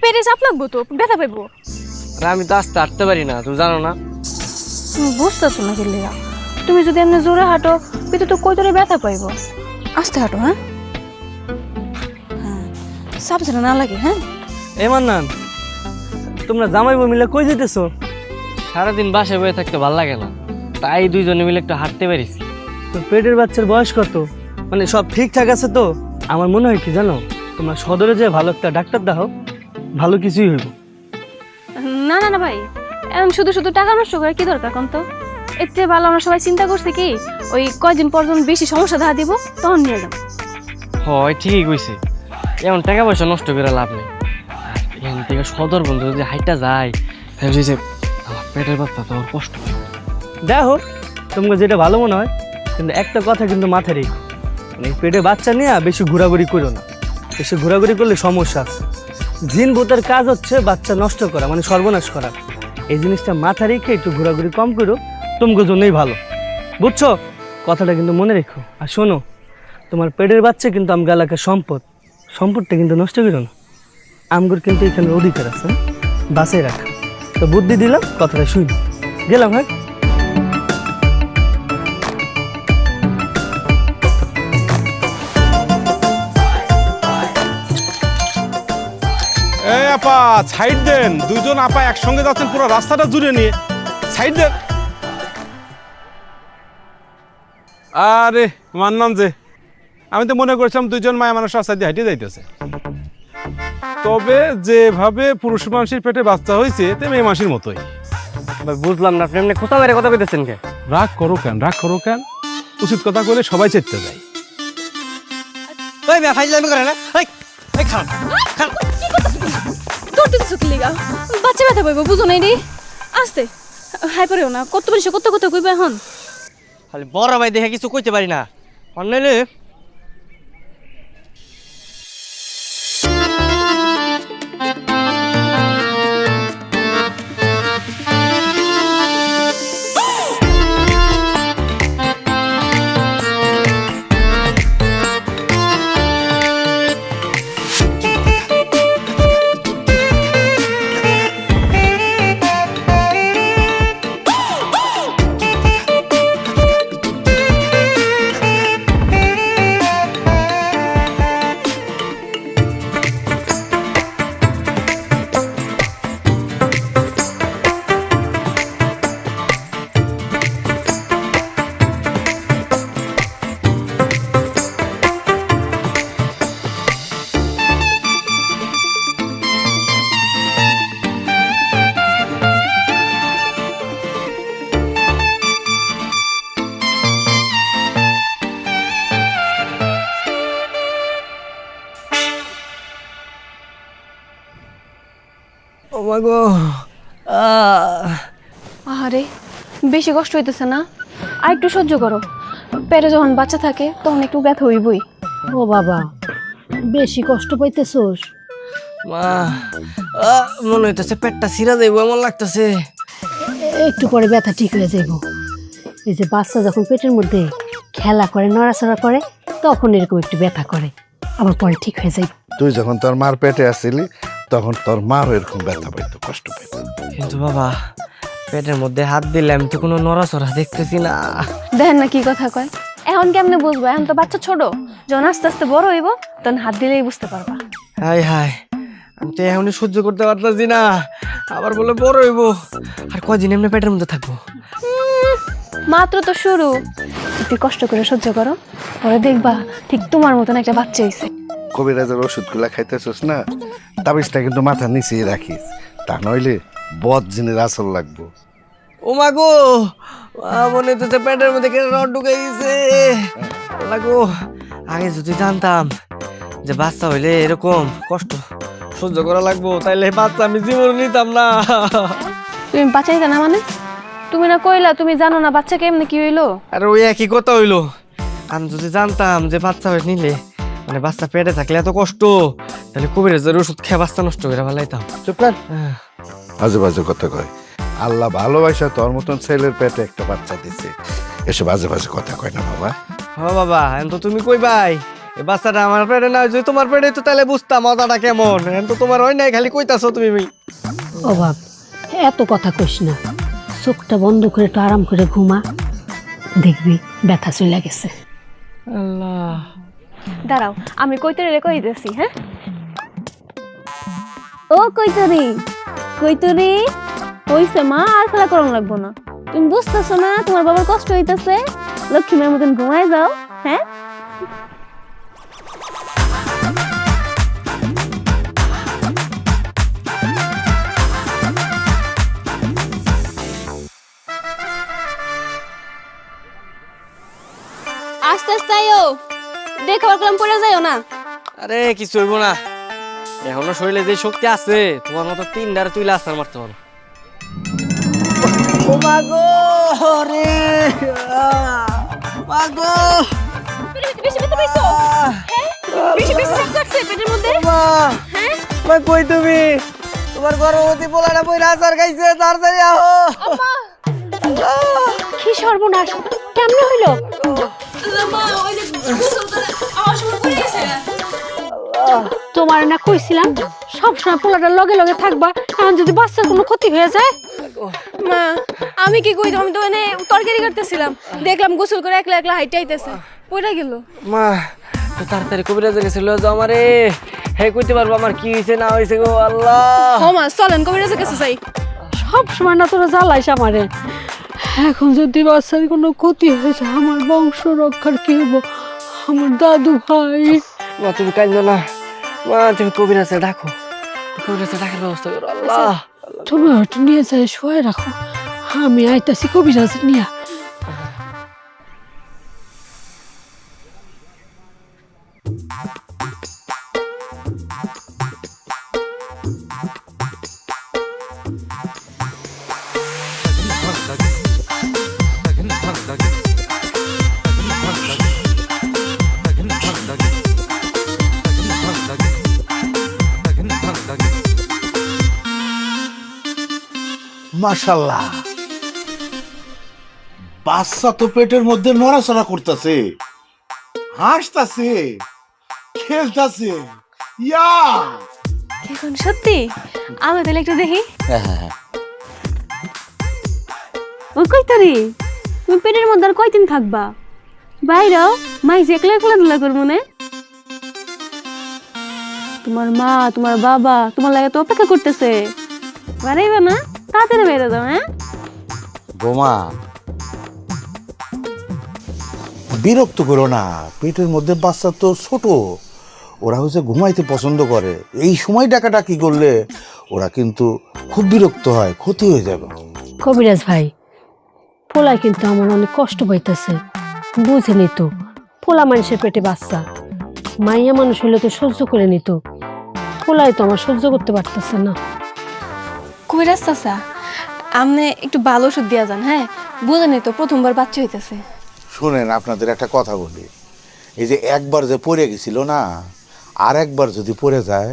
পেটে চাপ লাগবো তো, ব্যথা পাইবো। আরে আমি তো আস্তে হাঁটতে পারি না, তুমি জানো না। তুমি বুঝতেছো না কিল্লিগা, তুমি যদি এমনি জোরে হাঁটো পেটে তো কই তোরে ব্যথা পাইবো। আস্তে হাঁটো। হ্যাঁ হ্যাঁ, চাপ যেন না লাগে। হ্যাঁ এ মান্নান, তোমরা জামাই বউ মিলে কই যেতেছো? সারাদিন বাসায় বসে থাকতে ভালো লাগে না, তাই দুইজনে মিলে একটু হাঁটতে পারিস। তো পেটের বাচ্চার বয়স কত, মানে সব ঠিকঠাক আছে তো? আমার মনে হয় কি জানো, তোমরা সদরে যে ভালো একটা ডাক্তার দাও, ভালো কিছুই হইব। না না না ভাই, এখন শুধু শুধু টাকা নষ্ট করে কি দরকার কোন তো? এর থেকে ভালো আমরা সবাই চিন্তা করছি কি, ওই কয়দিন পর যখন বেশি সমস্যা দেখা দিব তখন নিয়ে যাবো। হয় ঠিকই কইছে, এমন টাকা পয়সা নষ্ট করে লাভ নেই। এখান থেকে সদর বন্ধু যদি হাইটা যায়, তাহলে যে আমার পেটের বাচ্চা তো কষ্ট হয়। দেখো তোমাকে যেটা ভালো মনে হয়, কিন্তু একটা কথা কিন্তু মাথায় রেখো, মানে পেটে বাচ্চা নিয়ে বেশি ঘোরাঘুরি করো না, বেশি ঘোরাঘুরি করলে সমস্যা আছে। জিন ভূতের কাজ হচ্ছে বাচ্চা নষ্ট করা, মানে সর্বনাশ করা। এই জিনিসটা মাথা রেখে একটু ঘোরাঘুরি কম করো, তোমাকে জন্যই ভালো, বুঝছো? কথাটা কিন্তু মনে রেখো। আর শোনো, তোমার পেটের বাচ্চা কিন্তু আমগো এলাকার সম্পদ, সম্পদটা কিন্তু নষ্ট করো না। আমগোর কিন্তু এখানে অধিকার আছে, বাঁচাই রাখা। তো বুদ্ধি দিলাম, কথাটা শুনি গেলাম। হ্যাঁ এই আপা সাইড দেন, দুইজন আপা একসঙ্গে যাচ্ছেন, পুরো রাস্তাটা জুড়ে নিয়ে সাইড দেন। আরে মানলাম যে, আমি তো মনে করছিলাম দুইজন মায়া মানুষ রাস্তা দিয়ে হাঁটে যাইতেছে, তবে যেভাবে পুরুষ মানুষের পেটে বাচ্চা হয়েছে তে মেয়ে মানুষের মতোই। বুঝলাম না, আপনি এমনি কোথা মেরে কথা কইতেছেন কে? রাগ করো কেন, রাগ করো কেন? উচিত কথা কইলে সবাই চেতে যায়। ওই মেয়ে ফাইজলামি করে না, এই খান খান। তোর দিতেছো কি লিগা? বাচ্চা ব্যথা পাইবো, বুঝো নাই রে? আস্তে হাই পরেও না, কত বেশি কত কথা কইবা এখন? খালি বড় ভাই দেখে কিছু কইতে পারি না, অন্যাইলে ও মা গো। আরে বেশি কষ্ট হইতেছে না? আর একটু সহ্য করো, পেটে যখন বাচ্চা থাকে তখন একটু ব্যথা হইবই। ও বাবা, বেশি কষ্ট পাইতেছোস? মা মনে হইতেছে পেটটা ছিঁড়া যাইব এমন লাগতেছে। একটু পরে ব্যথা ঠিক হয়ে যাইব। এই যে বাচ্চা যখন পেটের মধ্যে খেলা করে নড়াচড়া করে তখন এরকম একটু ব্যথা করে, আবার পরে ঠিক হয়ে যায়। তুই যখন তোর মার পেটে আসছিলি তখন তোর মারও এরকম ব্যথা পাইতো, কষ্ট পাইতো। কিন্তু বাবা পেটের মধ্যে হাত দিলে আমি তো কোনো নড়াচড়া দেখতেছি না। দেখেন না কি কথা কয়। এখন কেমনে বুঝবো? এখন তো বাচ্চা ছোট, যখন আস্তে আস্তে বড় হইব তখন হাত দিলেই বুঝতে পারবা। হাই হাই, আমি তো এখনই সহ্য করতে পারতাছি না, আবার বলে বড় হইব। আর কয়দিন এমনি পেটের মধ্যে থাকবো? মাত্র তো শুরু, একটু কষ্ট করে সহ্য করো, পরে দেখবা ঠিক তোমার মতন একটা বাচ্চা হইছে। কবিরাজের ওষুধগুলা খাইতেছিস না, তাবিজটা কিন্তু মাথার নিচেই রাখিস, তা নইলে বদ জিনের আসর লাগবো। ও মা গো, মনে হচ্ছে পেটের মধ্যে কেন রড ঢুকে গেছে। লাগো, আগে যদি জানতাম যে বাচ্চা হইলে এরকম কষ্ট সহ্য করা লাগবো, তাইলে বাচ্চা আমি জীবন নিতাম না। তুমি বাচ্চা নিতে না মানে? তুমি না কইলা তুমি জানো না বাচ্চা কেমনে কি হইলো? আর ওই একই কথা হইলো। আমি যদি জানতাম যে বাচ্চা হয়ে নিলে মানে বাচ্চা পেটে থাকলে এত কষ্ট, তাহলে কবিরাজের ওষুধ খেয়ে বাচ্চা নষ্ট করে ফেলাইতাম। চুপ কর, আজে বাজে কথা কয়। আল্লাহ ভালোবাসা তোর মতন ছেলের পেটে একটা বাচ্চা দিছে, এসব বাজে বাজে কথা কয় না বাবা। হ্যাঁ বাবা, এখন তো তুমি কই ভাই এই বাচ্চাটা আমার পেটে না, যদি তোমার পেটে তো তাহলে বুঝতাম মজাটা কেমন। এখন তো তোমার হয় নাই, খালি কইতাছো তুমি। অভাব এত কথা কইস না, চোখটা বন্ধ করে একটু আরাম করে ঘুমা, দেখবি ব্যথা চলে গেছে। আল্লাহ, দাঁড়াও আমি কইতরি কই দিতেছি। হ্যাঁ, ও কইতরি কইতরি হইছে মা, আর খেলা করন লাগবো না। তুমি বুঝতেছো না তোমার বাবার কষ্ট হইতেছে? লক্ষ্মী মেয়ের মতন ঘুমায় যাও। হ্যাঁ, আস্তে আস্তে আইও, দেখো কলম পড়ে যাইও না। আরে কিছু হইব না, এখনো শরীরে যে শক্তি আছে তোমার মতো 3 তুইলা আসার মারতে পারো। ও মা গো রে, মা গো বেশি বেশি পাইছো? হ্যাঁ, বেশি বেশি চাপ করছে পেটের মধ্যে। মা, হ্যাঁ, মা কই তুমি? তোমার গর্ভবতী পোলাটা বইরা আচার খাইছে, তাড়াতাড়ি আহো। কি সর্বনাশ, কেমনে হইলো? তোমার না কইছিলাম সবসময় পোলাটার লগে লগে থাকবা, এখন যদি বাচ্চার কোনো ক্ষতি হয়ে যায়? মা আমি কি কইতাম? আমি তো এনে তরকারি করতেছিলাম, দেখলাম গোসল করে একলা একলা হাইটে আইতেছে, পড়ে গেল। মা তো তাড়াতাড়ি কবিরাজের কাছে লয়ে যাও আমারে, হে কইতে পারবো আমার কি হইছে না হইছে গো। আল্লাহ, ও মা চলেন কবিরাজের কাছে যাই। সব সময় না তোরা জ্বালাইস আমারে, এখন যদি বাচ্চার কোনো ক্ষতি হয়েছে আমার বংশ রক্ষার কি হবো? আমার দাদু ভাই। মা তুমি কাঁদো না, মা তুমি কবিরাজে ডাকো, কবিরাজে ডাকার ব্যবস্থা করো। আল্লাহ, তুমি হয়তো নিয়ে যাই শোয়ে রাখো, আমি আইতাছি কবিরাজ নিয়া। মাশাল্লাহ, বাচ্চা তো পেটের মধ্যে নড়াচড়া করতেছে, হাসতাছে, খেলতাছে। ইয়া এখন সত্যি আমি তাহলে একটু দেখি। ও কইতারি তুমি পেটের মধ্যে আর কয়দিন থাকবা? বাইরেও মাইছে একলা একলা দুলা করবো না? তোমার মা তোমার বাবা তোমার লাগে তো অপেক্ষা করতেছে, বাড়াইবে না? তাড়াতাড়ি বেড়ে যাও। হ্যাঁ বোমা, বিরক্ত করো না, পেটের মধ্যে বাচ্চা তো ছোট, ওরা হচ্ছে ঘুমাইতে পছন্দ করে, এই সময় ডাকাডাকি করলে ওরা কিন্তু খুব বিরক্ত হয়, ক্ষতি হয়ে যাবে। কবিরাজ ভাই, পোলায় কিন্তু আমার অনেক কষ্ট পাইতেছে, বুঝেনি তো? পোলা মানুষের পেটে বাচ্চা, মাইয়া মানুষ হলে তো সহ্য করে নিত, পোলায় তো আমার সহ্য করতে পারতেছে না। কবিরাজ চাচা আপনি একটু ভালো ওষুধ দিয়া যান। হ্যাঁ বুঝেনি তো প্রথমবার বাচ্চা হইতেছে। শুনেন, আপনাদের একটা কথা বলি, এই যে একবার যে পড়ে গেছিল না, আর একবার যদি পড়ে যায়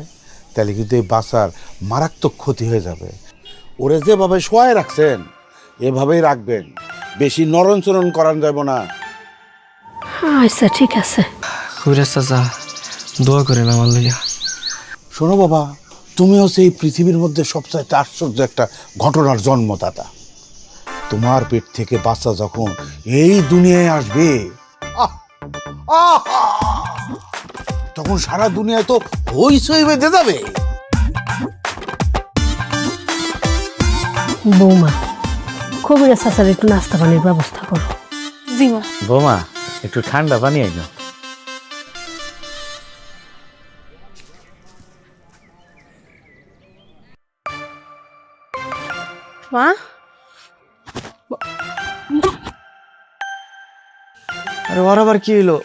তাহলে কিন্তু এই বাচ্চার মারাত্মক ক্ষতি হয়ে যাবে। ওরে যেভাবে শোয়ায় রাখছেন এভাবেই রাখবেন, বেশি নরণচরণ করান যাব না। আচ্ছা ঠিক আছে। কবিরাজ চাচা দোয়া করেন আমার লইয়া। শোনো বাবা, তুমি হচ্ছে এই পৃথিবীর মধ্যে সবচাইতে আশ্চর্য একটা ঘটনার জন্মদাতা। তোমার পেট থেকে বাচ্চা যখন এই দুনিয়ায় আসবে তখন সারা দুনিয়ায় তো হইচই বেঁধে যাবে। বৌমা, কবিরাজ চাচার একটু নাস্তা পানির ব্যবস্থা করো। জিমা বোমা একটু ঠান্ডা পানি আইনো। মা আরে ওর আবার কি হইলো?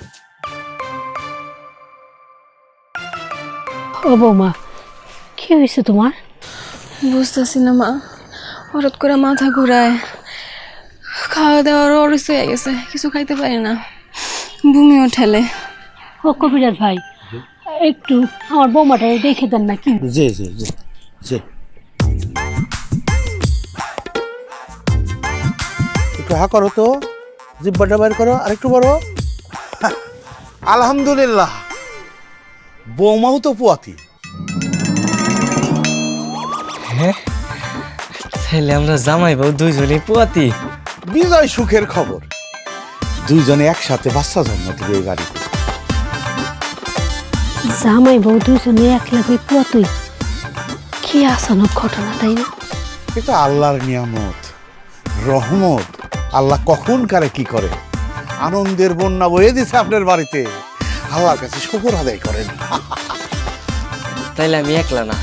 ও বৌমা, কি হয়েছে তোমার? বুঝতেছি না মা, হঠাৎ করে মাথা ঘুরায়, খাওয়া দাওয়ার অরস হয়ে গেছে, কিছু খাইতে পারি না, বমিও ঠেলে। ও কবিরাজ ভাই, একটু আমার বৌমাটা দেখে দেন না কি? জি জি জি জি, একটু হা করো তো, জিব্বাটা বের করো, আরেকটু বড়। আলহামদুলিল্লাহ, বৌমাও তো পুয়াতি। হ্যাঁ, তাহলে আমরা জামাই বউ দুইজনে পুয়াতি। বিজয় সুখের খবর, দুইজনে একসাথে বাচ্চা জন্ম দিবে এই গাড়িতে। জামাই বউ দুজনে এক লাগে পুয়া, তুই কি আসানক ঘটনা, তাই না? এটা আল্লাহর নিয়ামত, রহমত। আল্লাহ কখন কারে কি করে, আনন্দের বন্যা বয়ে দিছে আপনার বাড়িতে। আল্লাহর কাছে শুকর আদায় করেন। তাইলে আমি একলা না,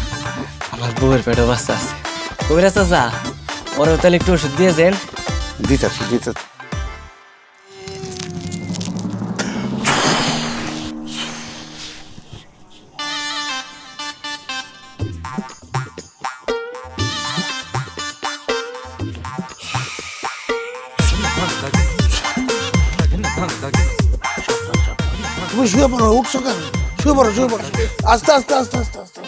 আমার বউয়ের পেটে বাচ্চা আছে। কবিরাজ চাচা, ওরেও তাহলে একটু ওষুধ দিয়েছেন। দিতেছি দিতেছি। তুমি শুয়ে পড়ো, উঠছো কেন? শুয়ে পড়ো শুয়ে পড়ো, আস্তে আস্তে আস্তে আস্তে আস্তে।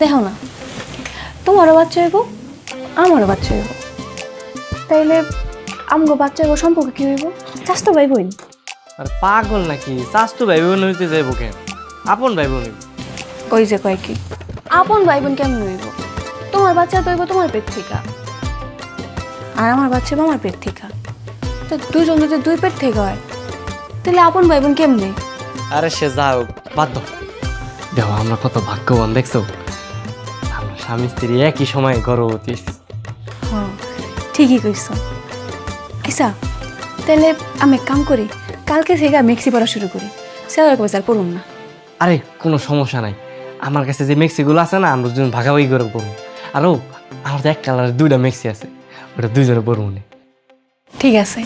দেখো না, তোমারও বাচ্চা হইব, আমারও বাচ্চা হইব, তাইলে আমগো বাচ্চা হইব সম্পর্ক কি হইব? চাস্তো ভাই বোন। আর পাগল নাকি? চাস্তু ভাই বোন হইতে যাইব কেন? আপন ভাই বোন। ওই যে কয় কি, আপন ভাই বোন কেমন হইব? তোমার বাচ্চা তো হইব তোমার পেট থেকে, আর আমার বাচ্চা হইব আমার পেট থেকে। তো দুইজন যদি দুই পেট থেকে হয়, তাহলে আপন ভাই বোন কেমনে? আরে সে যাও, বাদ দাও। দেখো আমরা কত ভাগ্যবান, দেখছো? আমরা স্বামী স্ত্রী একই সময় গর্ভবতী। হ্যাঁ, ঠিকই কইছো। আচ্ছা, তাহলে আমি এক কাম করি, কালকে থেকে মেক্সি পড়া শুরু করি, সেলার কবে পড়ুন না। আরে কোনো সমস্যা নাই, আমার কাছে যে মেক্সিগুলো আছে না, আমরা দুজন ভাগাভাগি করে পড়বো। আরও আমার তো এক কালারের দুইটা মেক্সি আছে, ওটা দুইজনে পড়বো না। ঠিক আছে।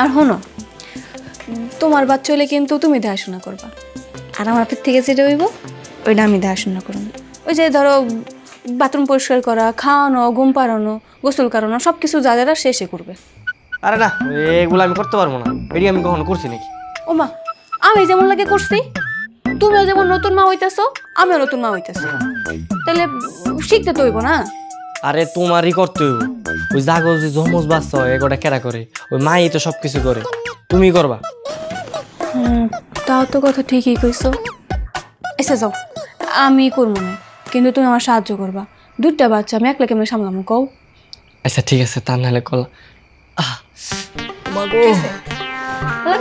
আর শোনো, তোমার বাচ্চা হলে কিন্তু তুমি দেখাশোনা করবা, আর আমার পেট থেকে যেটা হইব ওইটা আমি দেখাশোনা করবো। ওই যে ধরো বাথরুম পরিষ্কার করা, খাওয়ানো, ঘুম পাড়ানো, গোসল করানো, সব কিছু যা যারা শেষে করবে। আরে না, এগুলো আমি করতে পারবো না, এটি আমি কখনো করছি নাকি? ও মা, আমি যেমন লাগে করছি, তুমিও যেমন নতুন মা হইতেছো, আমিও নতুন মা হইতেছি, তাহলে শিখতে তো হইব না? আরে তোমারই করতে হইব। ওই জাগো যে জমজ বাচ্চা হয় এগোটা কেরা করে, ওই মাই তো সব কিছু করে, তুমি করবা। তাও তো কথা ঠিকই কইছো। আচ্ছা যাও, আমি করবো না, কিন্তু তুমি আমার সাহায্য করবা। দুইটা বাচ্চা আমি একলা কেমন সামলামো কও? আচ্ছা ঠিক আছে, তা নাহলে কলা।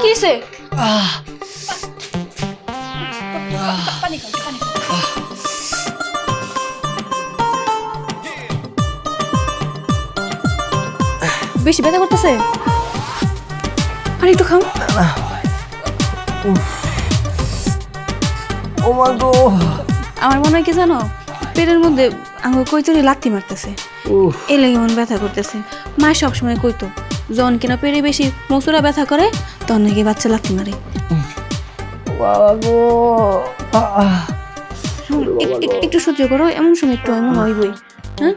কি হয়েছে? বেশি ব্যথা করতেছে? আর একটু খাও। আমার মনে হয় কি জানো, পেটের মধ্যে আঙুল কইচুরি লাথি মারতেছে, এই লাগে মন ব্যথা করতেছে। মা সবসময় কইতো, যখন কিনা পেটে বেশি মসুরা ব্যথা করে তখন নাকি বাচ্চা লাথি মারে। একটু সহ্য করো, এমন সময় একটু এমন হইবই। হ্যাঁ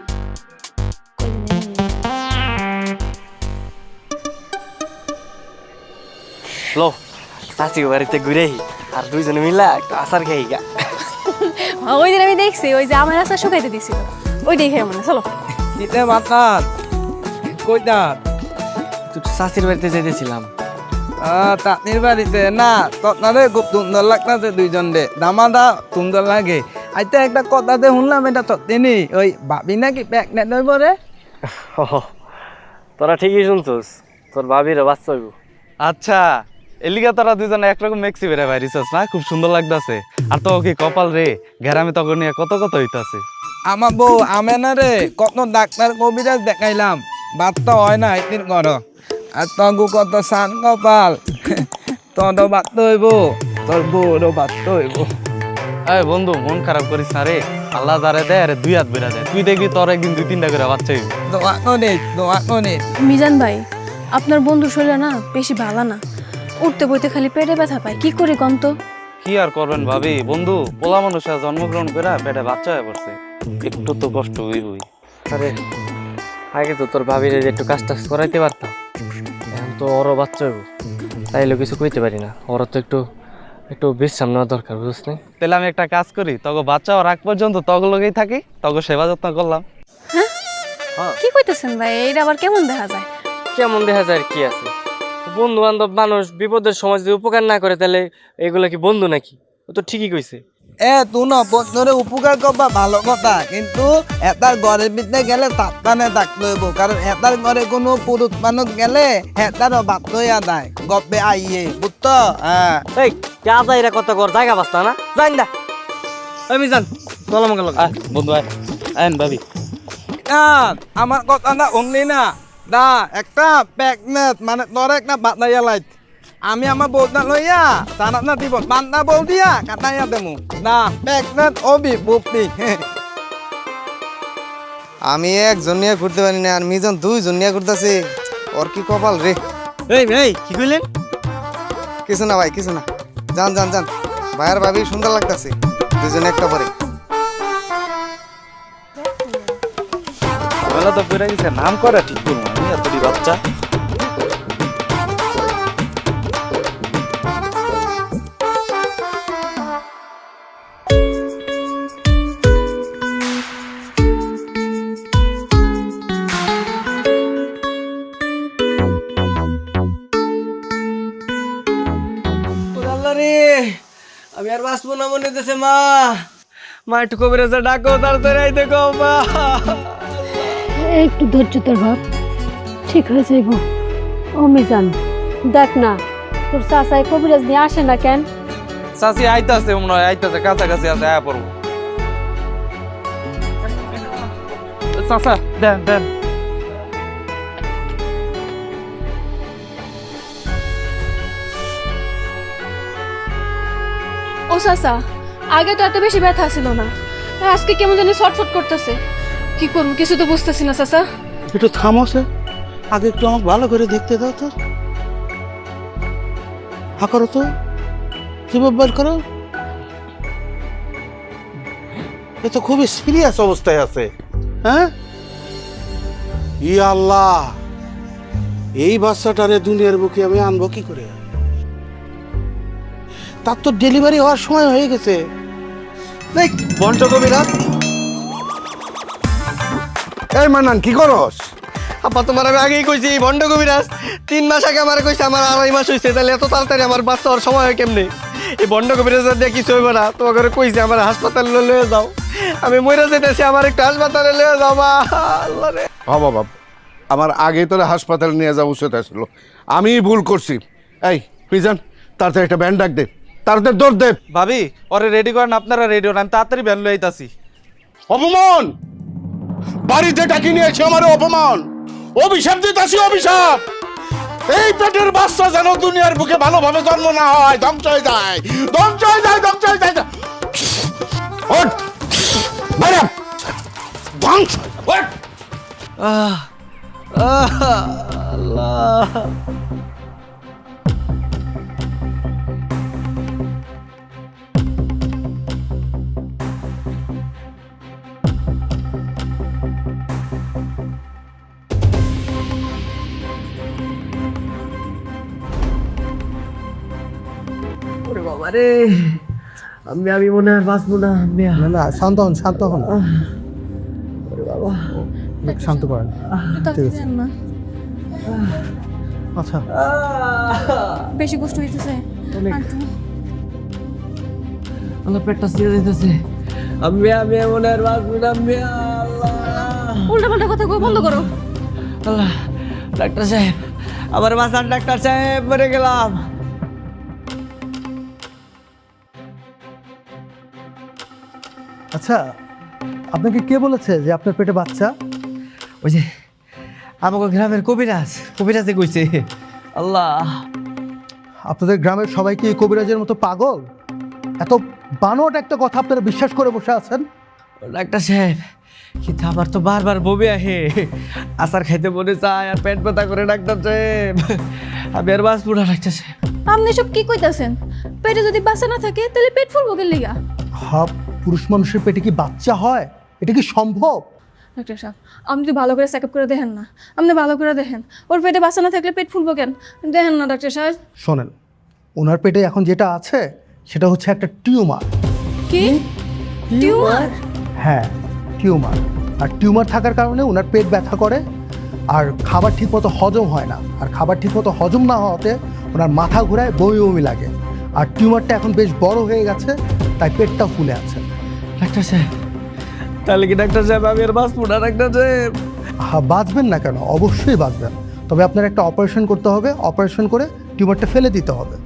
লো চাচি বাড়িতে ঘুরে আর দুইজনে মিলা একটা আচার খাই গা। ওই দিন আমি দেখছি ওই যে আমার আশা শুকাইতে দিছিল ওই দেখে মনে চলো দিতে মাতার কইতার তুই চাচির বাড়িতে যেতেছিলাম। তাঁতির বাড়িতে না তৎনারে খুব সুন্দর লাগতেছে দুইজন রে দামাদা সুন্দর লাগে আইতে একটা কথাতে শুনলাম এটা সত্যি ওই ভাবি নাকি প্রেগনেন্ট হইব রে। তোরা ঠিকই শুনছস, তোর ভাবির বাচ্চা হইব। আচ্ছা এলিগা তারা দুজনে একরকম মেক্সি বেড়ে বাইরিছস না, খুব সুন্দর লাগতাছে। আর তো কি কপাল রে, গ্রামে তখন নিয়ে কত কত হইতাছে। আমার বউ আমেনা রে কত ডাক্তার কবিরাজ দেখাইলাম বাচ্চা হয় না একদিন কর আর তগু কত সান কপাল তোরও বাচ্চা হইব তোর বউরও বাচ্চা হইব। এই বন্ধু মন খারাপ করিস না রে, আল্লাহ যারে দেয় আরে দুই হাত বেড়া দেয়। তুই দেখবি তোর একদিন 2-3টা করে বাচ্চা হইব। দোয়া করে মিজান ভাই আপনার বন্ধু শরীর না বেশি ভালো না, উঠতে বইতে খালি পেটে ব্যথা পায়, কি করি কন্ত? কি আর করবেন ভাবি, বন্ধু পোলা মানুষ জন্মগ্রহণ করে পেটে বাচ্চা হয়ে পড়ছে, একটু তো কষ্ট হইবই। আরে আগে তো তোর ভাবির যে একটু কাজ টাজ করাইতে পারতাম, এখন তো ওরও বাচ্চা হইব, তাইলে কিছু কইতে পারি না। ওরা তো একটু একটু বিশ্রাম নেওয়া দরকার, বুঝছ না? তাহলে আমি একটা কাজ করি, তগো বাচ্চা হওয়ার আগ পর্যন্ত তগো লগেই থাকি, তগো সেবা যত্ন করলাম। কি কইতেছেন ভাই, এইটা আবার কেমন দেখা যায়? কেমন দেখা যায় আর কি আছে, বন্ধু বান্ধব মানুষ বিপদের সময় যদি উপকার না করে তাহলে এগুলো কি বন্ধু নাকি? ও তো ঠিকই কইছে। তুই না বন্ধুরে উপকার করবা ভালো কথা, কিন্তু এটার ঘরের ভিতরে গেলে সাবধানে থাকতে হইব, কারণ এটার ঘরে কোনো পুরুষ মানুষ গেলে হেতারও বাদ হইয়া দেয় গপ্পে আইয়ে, বুঝতো? হ্যাঁ এই যা যা এরা কত কর জায়গা বাস্তা না জান না আমি জান চলো আমাকে লগে। বন্ধু আইন ভাবি। আমার কথা না অনলি না দা একটা প্যাকনেট মানে তোর একটা বাতাইয়া লাইট আমি আমার বউটা লইয়া তারা না দিব বান্দা বউ দিয়া কাটাইয়া দেমু না প্যাকনেট অবি বুপি। আমি একজন নিয়ে ঘুরতে পারি না আর মিজন দুইজন নিয়ে ঘুরতেছি, ওর কি কপাল রে। এই এই কি কইলেন? কিছু না ভাই কিছু না, যান যান যান, ভাইয়ার ভাবি সুন্দর লাগতেছে, দুজনে একটা পরে। বলা তো বেড়ে গেছে, নাম করে ঠিক করবো আমি এতটি বাচ্চা। আমি আর বাঁচবো না মনে হইতেছে। মা মা একটু কবিরাজা ডাকো, তাড়াতাড়ি আইতে কও মা। একটু ধৈর্য ধর ভাব, ঠিক হয়ে যাইব। ও মিজান দেখ না, তোর চাচাই কবিরাজ নিয়ে আসে না কেন? চাচি আইতাছে মনে হয়, আইতাছে কাছাকাছি আছে, আয়া পড়বো। চাচা দেন দেন। ও চাচা আগে তো এত বেশি ব্যথা ছিল না, আর আজকে কেমন জানি ছটফট করতেছে, কি করবো কিছু তো বুঝতেছি না চাচা। একটু থামোসে, আগে একটু আমাকে ভালো করে দেখতে দাও তো। হা করো তো, জীবন বের করো। এ তো খুবই সিরিয়াস অবস্থায় আছে। হ্যাঁ ই আল্লাহ, এই বাচ্চাটারে দুনিয়ার বুকে আমি আনবো কি করে? তার তো ডেলিভারি হওয়ার সময় হয়ে গেছে। বন্ট কবিরাজ, এই মান্নান কি করস? আপা তোমার আমি আগেই কইছি ভণ্ড কবিরাজ 3 মাস আগে আমার কইছে আমার 2.5 মাস হইছে, তাহলে এত তাড়াতাড়ি আমার বাচ্চা হওয়ার সময় হয় কেমনে? এই ভণ্ড কবিরাজ দিয়ে কিছু হইব না, তোমাকে কইছে আমার হাসপাতালে লয়ে যাও, আমি মইরা যাইতেছি, আমার একটু হাসপাতালে লয়ে যাও মা। আল্লাহ রে বাবা আমার আগে তোরা হাসপাতালে নিয়ে যাওয়া উচিত আসছিল, আমি ভুল করছি। এই মিজান তাড়াতাড়ি একটা ব্যান্ড ডাক দে, তাড়াতাড়ি দৌড় দে। ভাবি ওরে রেডি করেন, আপনারা রেডি হন, আমি তাড়াতাড়ি ভ্যান লয়ে আইতাছি। অপমান, বাড়িতে ডাকি নিয়েছে আমার অপমান, অভিশাপ দিতেছি অভিশাপ। এই পেটের বাচ্চা যেন দুনিয়ার বুকে ভালোভাবে জন্ম না হয়, ধ্বংস হয়ে যায়, ধ্বংস হয়ে যায়, ধ্বংস হয়ে যায়। ওঠ বাইরে, ধ্বংস হয়ে যায়, ওঠ। আল্লাহ ওরে বাবা রে, আমি মনে আর বাঁচবো না। না না, শান্ত হন, শান্ত হন। শান্ত করেন। ঠিক আছে, না আচ্ছা। বেশি কষ্ট হইতেছে। আমার পেটটা ছিঁড়ে যেতেছে। আমি মনে আর বাঁচবো না। আল্লাহ, উল্টা পাল্টা কথা কই বন্ধ করো। আল্লাহ, ডাক্তার সাহেব, আমার বাঁচান ডাক্তার সাহেব, মরে গেলাম। আচ্ছা, আপনাকে কে বলেছে যে আপনার পেটে বাচ্চা? ওই যে আমাকে গ্রামের কবিরাজে কইছে। আল্লাহ, আপনাদের গ্রামের সবাই কি এই কবিরাজের মতো পাগল? এত বানোয়াট একটা কথা আপনারা বিশ্বাস করে বসে আছেন? ডাক্তার সাহেব, কিন্তু আমার তো বারবার বমি আহে, আচার খাইতে মনে চায় আর পেট ব্যথা করে। ডাক্তার সাহেব, আমি আর বাঁচবো না। ডাক্তার সাহেব, আপনি সব কি কইতাছেন? পেটে যদি বাচ্চা না থাকে তাহলে পেট ফুলবো কেন লিগা? হ্যাঁ, পুরুষ মানুষের পেটে কি বাচ্চা হয়? এটা কি সম্ভব? ডাক্তার সাহেব, আপনি তো ভালো করে চেকআপ করে দেখেন না। আপনি ভালো করে দেখেন, ওর পেটে বাচ্চা না থাকলে পেট ফুলবো কেন? দেখেন না ডাক্তার সাহেব। শোনেন, ওনার পেটে এখন যেটা আছে সেটা হচ্ছে একটা টিউমার। কি টিউমার? হ্যাঁ, টিউমার। আর টিউমার থাকার কারণে ওনার পেট ব্যথা করে, আর খাবার ঠিকমতো হজম হয় না। আর খাবার ঠিকমতো হজম না হওয়াতে ওনার মাথা ঘোরায়, বমি বমি লাগে। আর টিউমারটা এখন বেশ বড় হয়ে গেছে, তাই পেটটা ফুলে আছে। ডাক্তার সাহেব, তাহলে কি ডাক্তার সাহেব আমি আর বাঁচবো না? ডাক্তার সাহেব, হ্যাঁ, বাঁচবেন না কেন? অবশ্যই বাঁচবেন। তবে আপনার একটা অপারেশন করতে হবে। অপারেশন করে টিউমারটা ফেলে দিতে হবে।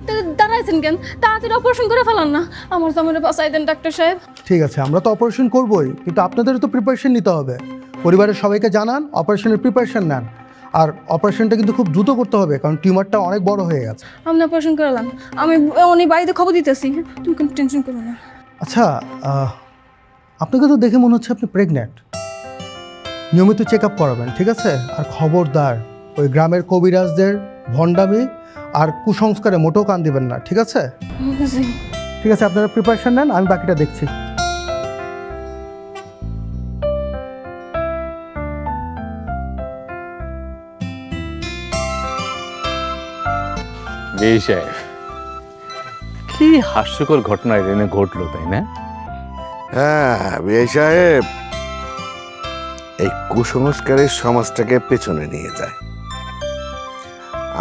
তাহলে দাঁড়াইছেন কেন? তাড়াতাড়ি অপারেশন করে ফেলান না। আমার জামাইরে বাঁচাই দেন ডাক্তার সাহেব। ঠিক আছে, আমরা তো অপারেশন করবই, কিন্তু আপনাদেরও তো প্রিপারেশন নিতে হবে। পরিবারের সবাইকে জানান, অপারেশনের প্রিপারেশন নেন। আর অপারেশনটা কিন্তু খুব দ্রুত করতে হবে, কারণ টিউমারটা অনেক বড় হয়ে গেছে। আপনি অপারেশন করালাম, আমি অনেক বাড়িতে খবর দিতেছি। তুমি কোনো টেনশন করো না। আচ্ছা, আপনাকে তো দেখে মনে হচ্ছে আপনি প্রেগনেন্ট। নিয়মিত চেক আপ করাবেন, ঠিক আছে? আর খবরদার ওই গ্রামের কবিরাজদের ভণ্ডামি আর কুসংস্কারে মোটেও কান দিবেন না, ঠিক আছে? ঠিক আছে, আপনারা প্রিপারেশন নেন, আমি বাকিটা দেখছি। এই সাহেব, কি হাস্যকর ঘটনা এখানে ঘটলো, তাই না? হ্যাঁ বিআই সাহেব, এই কুসংস্কারের সমাজটাকে পেছনে নিয়ে যায়।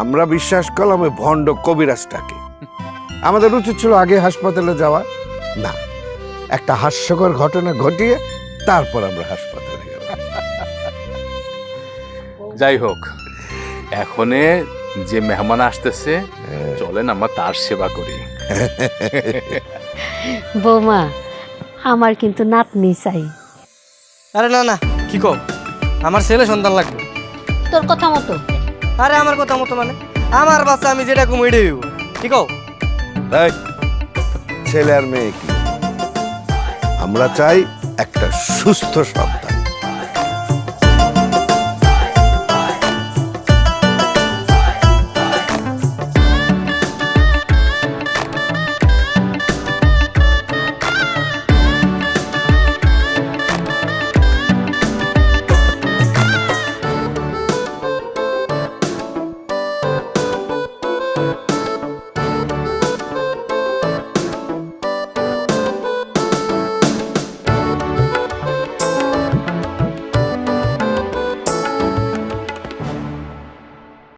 আমরা বিশ্বাস করলাম ওই ভণ্ড কবিরাজটাকে। আমাদের উচিত ছিল আগে হাসপাতালে যাওয়া, না, একটা হাস্যকর ঘটনা ঘটিয়ে তারপর আমরা হাসপাতালে গেলাম। যাই হোক, এখনে যে মেহমান আসতেছে, চলেন আমরা তার সেবা করি। বৌমা, আমার কিন্তু নাতনি চাই। আরে না না, কি কও? আমার ছেলে সন্তান লাগবে। তোর কথা মতো? আরে আমার কথা মতো মানে আমার বাচ্চা, আমি যেটা কম এটাই হইব। কি কও? এই, ছেলে আর মেয়ে কি? আমরা চাই একটা সুস্থ সন্তান।